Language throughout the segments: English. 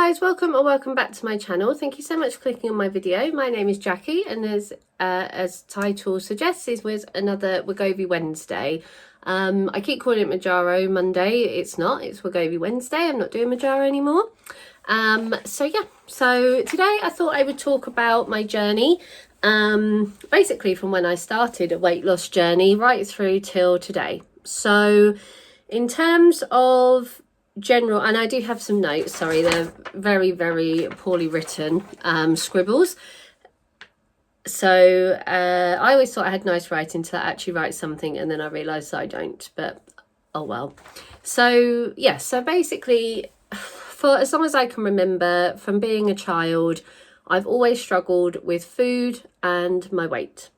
guys, welcome or welcome back to my channel. Thank you so much for clicking on my video. My name is Jackie, and as title suggests, is with another Wegovy Wednesday. I keep calling it Manjaro Monday. It's not, it's Wegovy Wednesday. I'm not doing Manjaro anymore. So today I thought I would talk about my journey, basically from when I started a weight loss journey right through till today. So in terms of general, and I do have some notes, sorry, they're very, very poorly written scribbles. So I always thought I had nice writing to actually write something, and then I realised I don't, but oh well. So yeah, so basically for as long as I can remember from being a child, I've always struggled with food and my weight.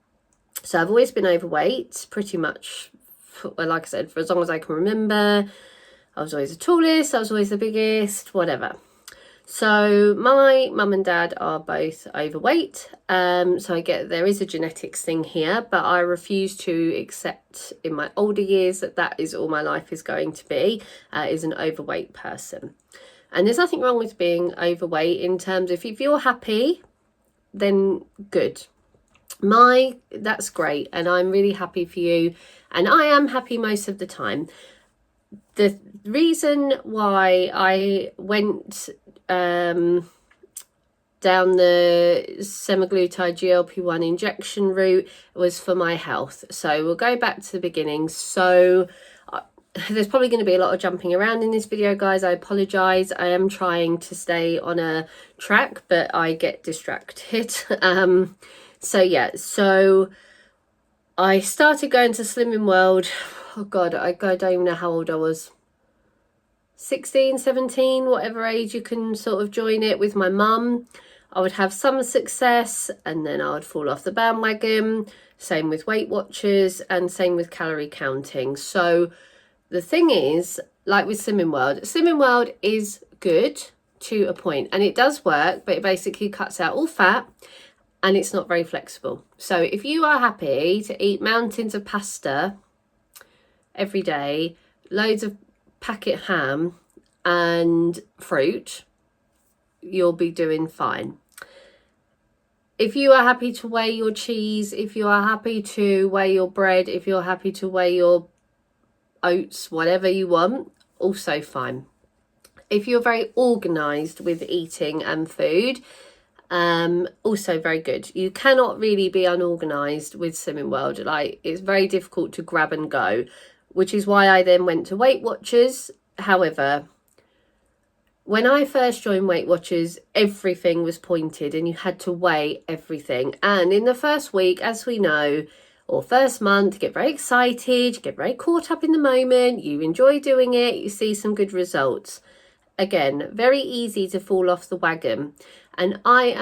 So I've always been overweight, pretty much, like I said, for as long as I can remember. I was always the tallest, I was always the biggest, whatever. So my mum and dad are both overweight. So I get there is a genetics thing here, but I refuse to accept in my older years that that is all my life is going to be, is an overweight person. And there's nothing wrong with being overweight in terms of if you're happy, then good. That's great, and I'm really happy for you, and I am happy most of the time. The reason why I went down the semaglutide GLP-1 injection route was for my health. So we'll go back to the beginning. So there's probably going to be a lot of jumping around in this video, guys. I apologize. I am trying to stay on a track, but I get distracted. So I started going to Slimming World. Oh God, I don't even know how old I was. 16, 17, whatever age you can sort of join it, with my mum. I would have some success and then I would fall off the bandwagon. Same with Weight Watchers and same with calorie counting. So the thing is, like with Slimming World is good to a point, and it does work, but it basically cuts out all fat and it's not very flexible. So if you are happy to eat mountains of pasta every day, loads of packet ham and fruit, you'll be doing fine. If you are happy to weigh your cheese, if you are happy to weigh your bread, if you're happy to weigh your oats, whatever you want, also fine. If you're very organized with eating and food, also very good. You cannot really be unorganized with Slimming World. Like, it's very difficult to grab and go, which is why I then went to Weight Watchers. However, when I first joined Weight Watchers, everything was pointed and you had to weigh everything. And in the first week, as we know, or first month, you get very excited, you get very caught up in the moment, you enjoy doing it, you see some good results. Again, very easy to fall off the wagon. And I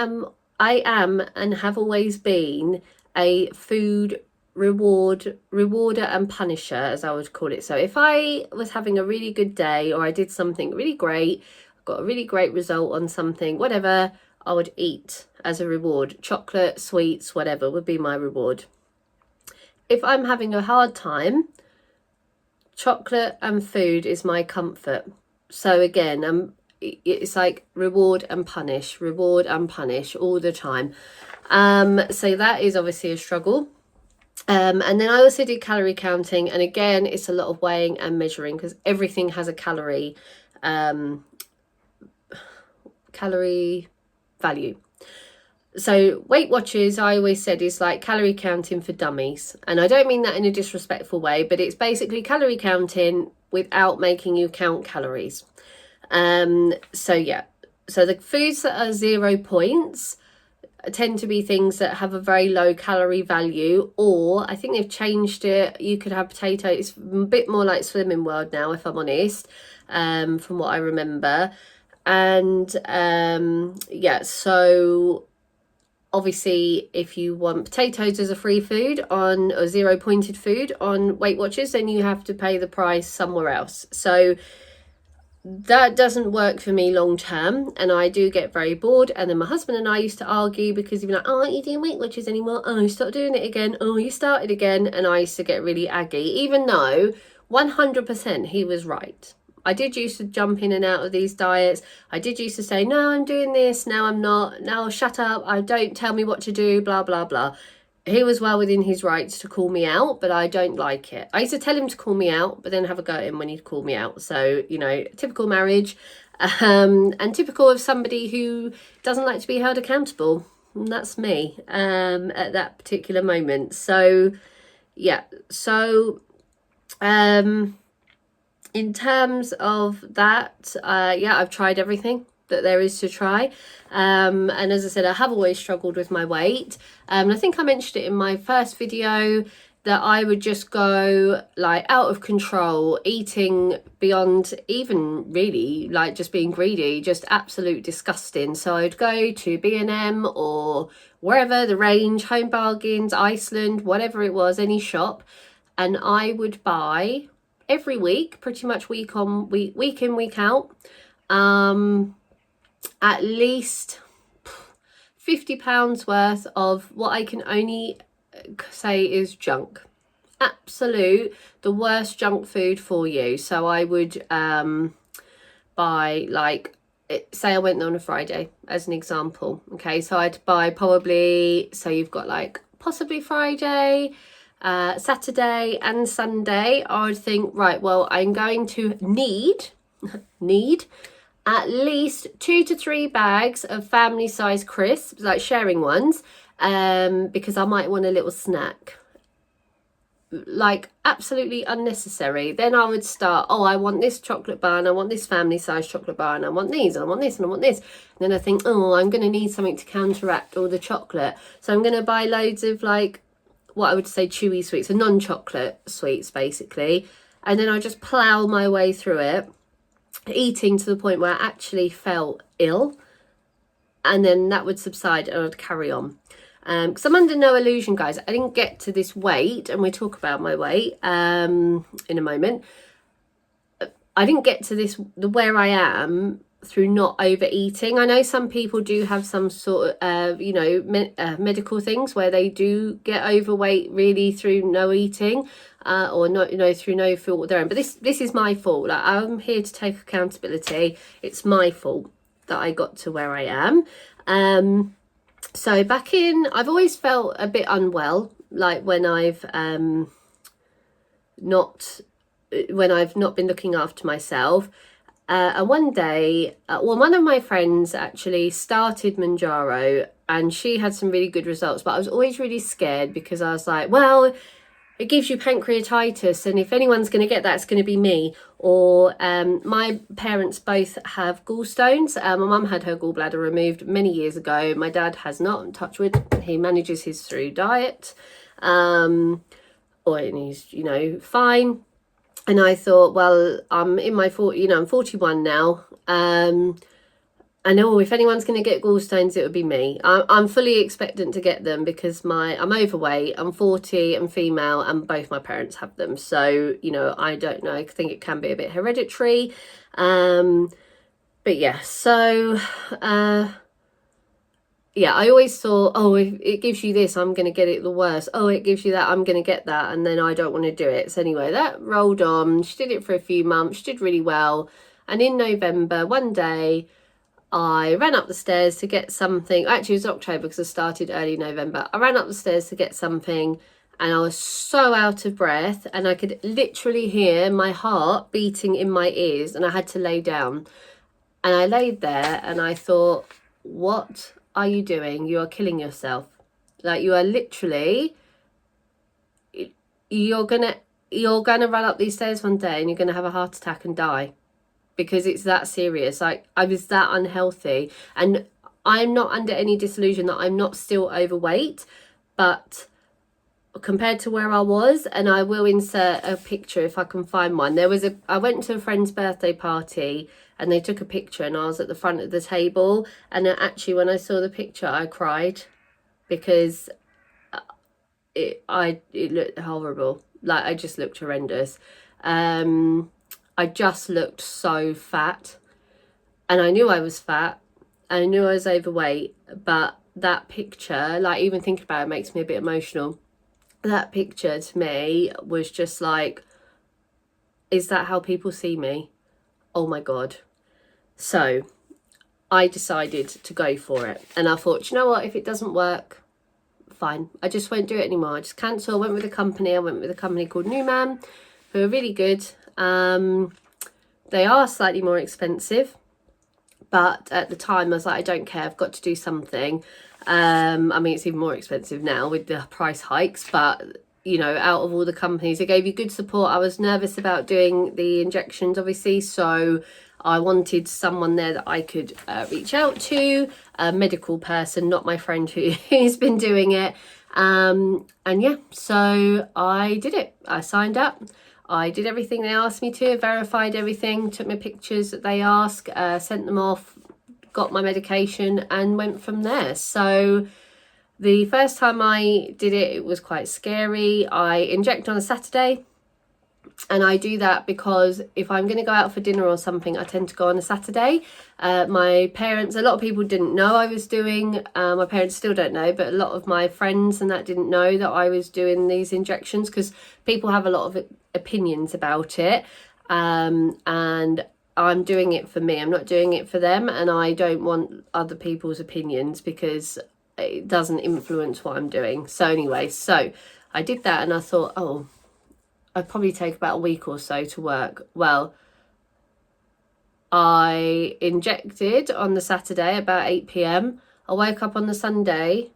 am and have always been a food rewarder and punisher, as I would call it. So if I was having a really good day, or I did something really great, got a really great result on something, whatever, I would eat as a reward. Chocolate, sweets, whatever would be my reward. If I'm having a hard time, chocolate and food is my comfort. So again, it's like reward and punish all the time. So that is obviously a struggle. And then I also do calorie counting, and again, it's a lot of weighing and measuring, because everything has a calorie value. So Weight Watchers, I always said, is like calorie counting for dummies, and I don't mean that in a disrespectful way, but it's basically calorie counting without making you count calories. So the foods that are 0 points tend to be things that have a very low calorie value, or I think they've changed it. You could have potato. It's a bit more like Slimming World now, if I'm honest, from what I remember. And so obviously if you want potatoes as a free food on, or 0 pointed food on Weight Watchers, then you have to pay the price somewhere else. So that doesn't work for me long term, and I do get very bored. And then my husband and I used to argue, because he'd be like, oh, aren't you doing Weight Watchers anymore? Oh, you stopped doing it again. Oh, you started again. And I used to get really aggy, even though 100% he was right. I did used to jump in and out of these diets. I did used to say, no, I'm doing this, now I'm not, now shut up, I don't tell me what to do, blah, blah, blah. He was well within his rights to call me out, but I don't like it. I used to tell him to call me out, but then have a go at him when he'd call me out. So, you know, typical marriage, and typical of somebody who doesn't like to be held accountable. And that's me at that particular moment. So, yeah. So, in terms of that, yeah, I've tried everything that there is to try, and as I said, I have always struggled with my weight. I think I mentioned it in my first video that I would just go like out of control, eating beyond even really like just being greedy, just absolute disgusting. So I'd go to B&M or wherever, the Range, Home Bargains, Iceland, whatever it was, any shop, and I would buy every week, pretty much week in, week out, at least £50 worth of what I can only say is junk. Absolute, the worst junk food for you. So I would buy, like, say I went there on a Friday as an example. Okay, so I'd buy probably, so you've got like possibly Friday, Saturday and Sunday. I would think, right, well, I'm going to need at least 2 to 3 bags of family size crisps, like sharing ones, because I might want a little snack. Like, absolutely unnecessary. Then I would start, oh, I want this chocolate bar, and I want this family size chocolate bar, and I want these, and I want this, and I want this. And then I think, oh, I'm going to need something to counteract all the chocolate. So I'm going to buy loads of, like, what I would say chewy sweets, so non-chocolate sweets, basically. And then I just plough my way through it, eating to the point where I actually felt ill, and then that would subside and I'd carry on. Because I'm under no illusion, guys, I didn't get to this weight, and we'll talk about my weight in a moment. I didn't get to where I am through not overeating. I know some people do have some sort of you know, medical things where they do get overweight really through no eating, or not, you know, through no fault of their own. But this is my fault. Like, I'm here to take accountability. It's my fault that I got to where I am. So back in, I've always felt a bit unwell, like when I've not been looking after myself. And one day, well, one of my friends actually started Manjaro, and she had some really good results, but I was always really scared because I was like, well, it gives you pancreatitis, and if anyone's going to get that, it's going to be me. Or my parents both have gallstones. My mum had her gallbladder removed many years ago. My dad has not, touch wood. He manages his through diet, and he's, you know, fine. And I thought, well, I'm in my 40, you know, I'm 41 now. I know if anyone's going to get gallstones, it would be me. I'm fully expectant to get them because I'm overweight, I'm 40, I'm female, and both my parents have them. So, you know, I don't know. I think it can be a bit hereditary. But yeah, so, yeah, I always thought, oh, if it gives you this, I'm going to get it the worst. Oh, it gives you that, I'm going to get that. And then I don't want to do it. So anyway, that rolled on. She did it for a few months. She did really well. And in November, one day, I ran up the stairs to get something. Actually, it was October because I started early November. I ran up the stairs to get something, and I was so out of breath, and I could literally hear my heart beating in my ears, and I had to lay down. And I laid there and I thought, what are you doing? You are killing yourself. Like, you are literally, you're gonna run up these stairs one day and you're gonna have a heart attack and die. Because it's that serious. Like, I was that unhealthy, and I'm not under any disillusion that I'm not still overweight, but compared to where I was, and I will insert a picture if I can find one. I went to a friend's birthday party and they took a picture, and I was at the front of the table, and actually when I saw the picture I cried because it looked horrible. Like, I just looked horrendous. I just looked so fat, and I knew I was fat, and I knew I was overweight, but that picture, like, even thinking about it makes me a bit emotional. That picture to me was just like, is that how people see me? oh my God. So I decided to go for it. And I thought, you know what, if it doesn't work, fine. I just won't do it anymore. I just cancel. I went with a company. I went with a company called Newman, who are really good. They are slightly more expensive, but at the time I was like, I don't care. I've got to do something. I mean, it's even more expensive now with the price hikes, but you know, out of all the companies, they gave you good support. I was nervous about doing the injections, obviously, so I wanted someone there that I could reach out to, a medical person, not my friend who's been doing it. And yeah, so I did it. I signed up. I did everything they asked me to, verified everything, took my pictures that they asked, sent them off, got my medication, and went from there. So the first time I did it, it was quite scary. I inject on a Saturday, and I do that because if I'm going to go out for dinner or something, I tend to go on a Saturday. My parents, a lot of people didn't know I was doing, my parents still don't know, but a lot of my friends and that didn't know that I was doing these injections, because people have a lot of opinions about it. And I'm doing it for me. I'm not doing it for them, and I don't want other people's opinions because it doesn't influence what I'm doing. So anyway, so I did that, and I thought, oh, I'd probably take about a week or so to work. Well, I injected on the Saturday about 8 p.m. I woke up on the Sunday.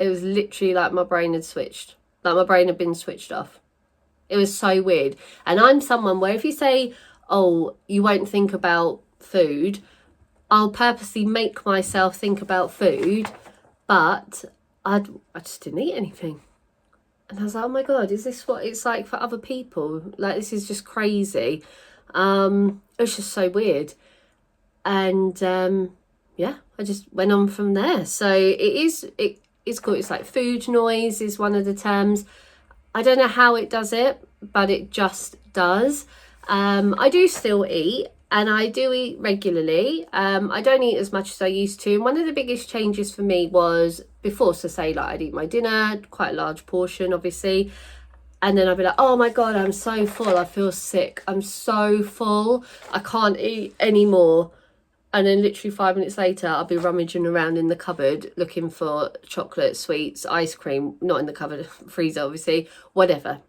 It was literally like my brain had switched. Like my brain had been switched off. It was so weird. And I'm someone where if you say, oh, you won't think about food, I'll purposely make myself think about food, but I just didn't eat anything. And I was like, oh my God, is this what it's like for other people? Like, this is just crazy. It was just so weird. And yeah, I just went on from there. So it's called, it's like food noise is one of the terms. I don't know how it does it, but it just does. I do still eat, and I do eat regularly. I don't eat as much as I used to. And one of the biggest changes for me was before, so say like I'd eat my dinner, quite a large portion, obviously. And then I'd be like, oh my God, I'm so full. I feel sick. I'm so full. I can't eat anymore. And then literally 5 minutes later, I'll be rummaging around in the cupboard looking for chocolate, sweets, ice cream, not in the cupboard, freezer, obviously, whatever.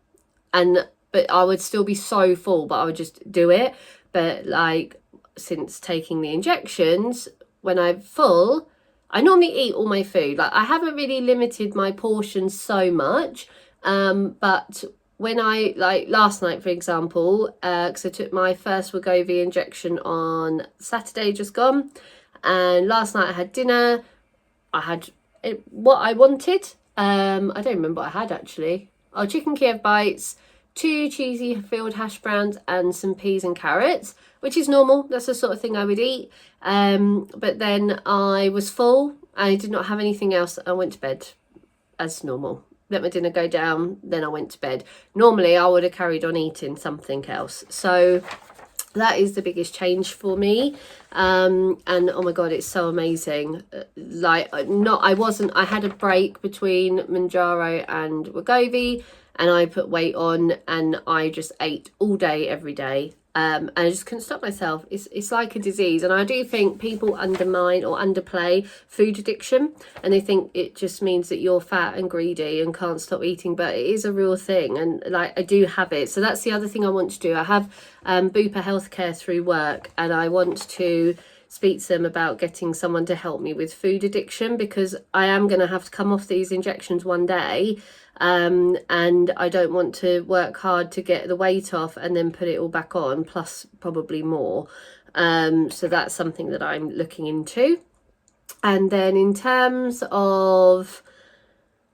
But I would still be so full, but I would just do it. But like, since taking the injections, when I'm full, I normally eat all my food. Like, I haven't really limited my portions so much. But when I, like last night, for example, because I took my first Wegovy injection on Saturday just gone. And last night I had dinner. I had what I wanted. I don't remember what I had actually. Oh, chicken Kiev bites, 2 cheesy filled hash browns, and some peas and carrots, which is normal. That's the sort of thing I would eat. But then I was full. I did not have anything else. I went to bed as normal. Let my dinner go down, then I went to bed. Normally I would have carried on eating something else. So that is the biggest change for me. And oh my God, it's so amazing. I had a break between Manjaro and Wegovy, and I put weight on, and I just ate all day, every day. And I just couldn't stop myself. It's like a disease. And I do think people undermine or underplay food addiction, and they think it just means that you're fat and greedy and can't stop eating, but it is a real thing. And like, I do have it. So that's the other thing I want to do. I have Bupa Healthcare through work, and I want to speak to them about getting someone to help me with food addiction, because I am going to have to come off these injections one day. And I don't want to work hard to get the weight off and then put it all back on, plus probably more. So that's something that I'm looking into. And then in terms of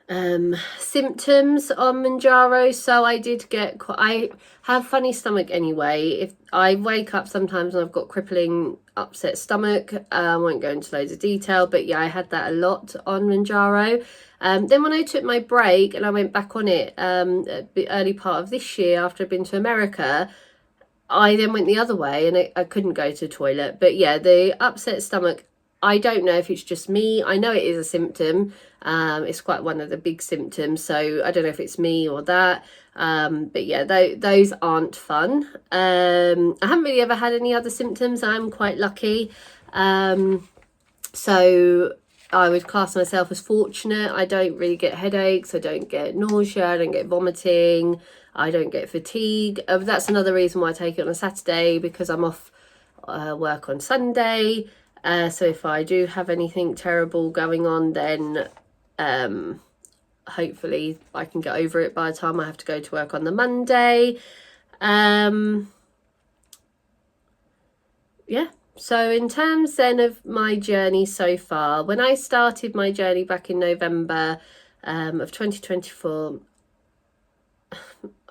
symptoms on Manjaro, so I have funny stomach anyway. If I wake up sometimes and I've got crippling upset stomach, I won't go into loads of detail, but yeah, I had that a lot on Manjaro. Then when I took my break and I went back on it at the early part of this year after I'd been to America, I then went the other way, and I couldn't go to the toilet. But yeah, the upset stomach I don't know if it's just me. I know it is a symptom. It's quite one of the big symptoms, so I don't know if it's me or that. But yeah, those aren't fun. I haven't really ever had any other symptoms. I'm quite lucky. So I would class myself as fortunate. I don't really get headaches. I don't get nausea. I don't get vomiting. I don't get fatigue. That's another reason why I take it on a Saturday, because I'm off work on Sunday. So if I do have anything terrible going on, then hopefully I can get over it by the time I have to go to work on the Monday. Yeah. So in terms then of my journey so far, when I started my journey back in November of 2024,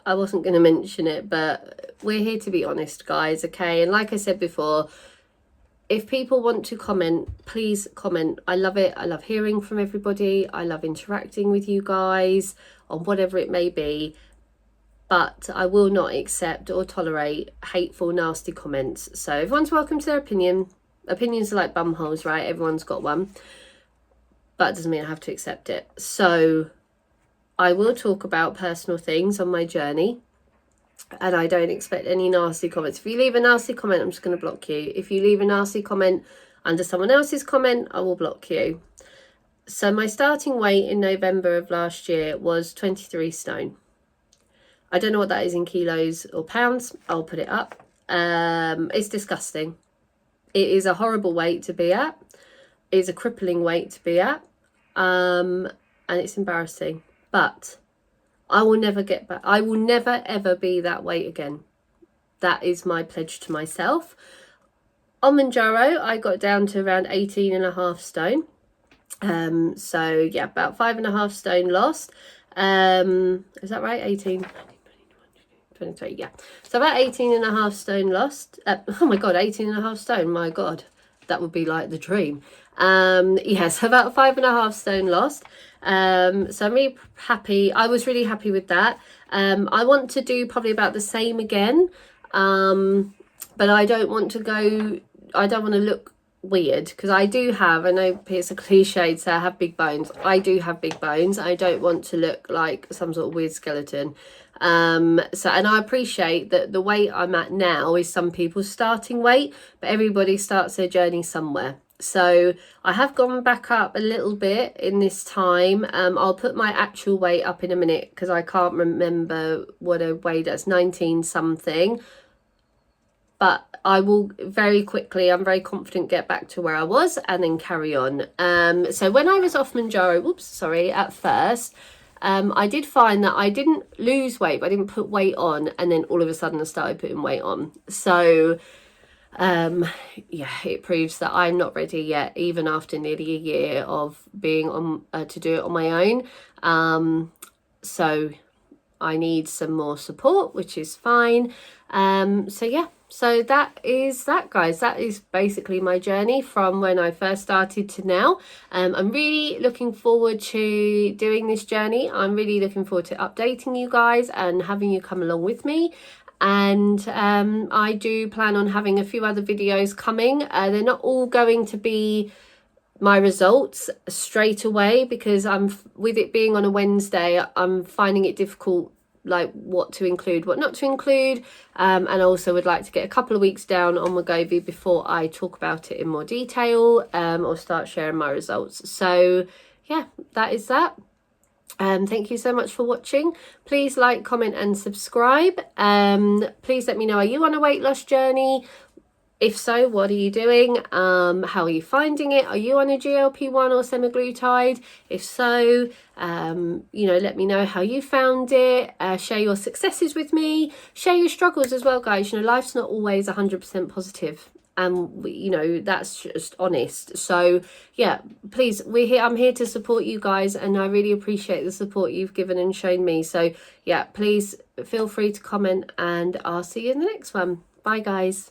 I wasn't going to mention it, but we're here to be honest, guys, okay? And like I said before, if people want to comment, please comment. I love it. I love hearing from everybody. I love interacting with you guys on whatever it may be. But I will not accept or tolerate hateful, nasty comments. So everyone's welcome to their opinion. Opinions are like bumholes, right? Everyone's got one. But it doesn't mean I have to accept it. So I will talk about personal things on my journey. And I don't expect any nasty comments. If you leave a nasty comment, I'm just going to block you. If you leave a nasty comment under someone else's comment, I will block you. So my starting weight in November of last year was 23 stone. I don't know what that is in kilos or pounds. I'll put it up. It's disgusting. It is a horrible weight to be at. It is a crippling weight to be at. And it's embarrassing. But I will never get back. I will never, ever be that weight again. That is my pledge to myself. On Manjaro, I got down to around 18.5 stone. So yeah, about 5.5 stone lost. Is that right? 18, 23, yeah. So about 18.5 stone lost. Oh my God, 18.5 stone. My God, that would be like the dream. Yes, about 5.5 stone lost. So I'm really happy. I was really happy with that. I want to do probably about the same again. But I don't want to go, I don't want to look weird, because I do have, I know it's a cliche to say I have big bones. I do have big bones. I don't want to look like some sort of weird skeleton. And I appreciate that the weight I'm at now is some people's starting weight, but everybody starts their journey somewhere. So I have gone back up a little bit in this time. I'll put my actual weight up in a minute, because I can't remember what I weighed. That's 19 something. But I will very quickly, I'm very confident, get back to where I was and then carry on. So when I was off Manjaro, at first, I did find that I didn't lose weight, but I didn't put weight on. And then all of a sudden I started putting weight on. So yeah, it proves that I'm not ready yet, even after nearly a year of being on to do it on my own. So I need some more support, which is fine. So yeah, so that is that, guys. That is basically my journey from when I first started to now. I'm really looking forward to doing this journey. I'm really looking forward to updating you guys and having you come along with me. And I do plan on having a few other videos coming. They're not all going to be my results straight away, because with it being on a Wednesday, I'm finding it difficult, like what to include, what not to include, and also would like to get a couple of weeks down on Wegovy before I talk about it in more detail, or start sharing my results. So yeah, that is that. Thank you so much for watching. Please like, comment and subscribe. Please let me know, are you on a weight loss journey? If so, what are you doing? How are you finding it? Are you on a GLP-1 or semaglutide? If so, let me know how you found it. Share your successes with me. Share your struggles as well, guys. Life's not always 100% positive. And that's just honest. So yeah, please, I'm here to support you guys, and I really appreciate the support you've given and shown me. So yeah, please feel free to comment, and I'll see you in the next one. Bye, guys.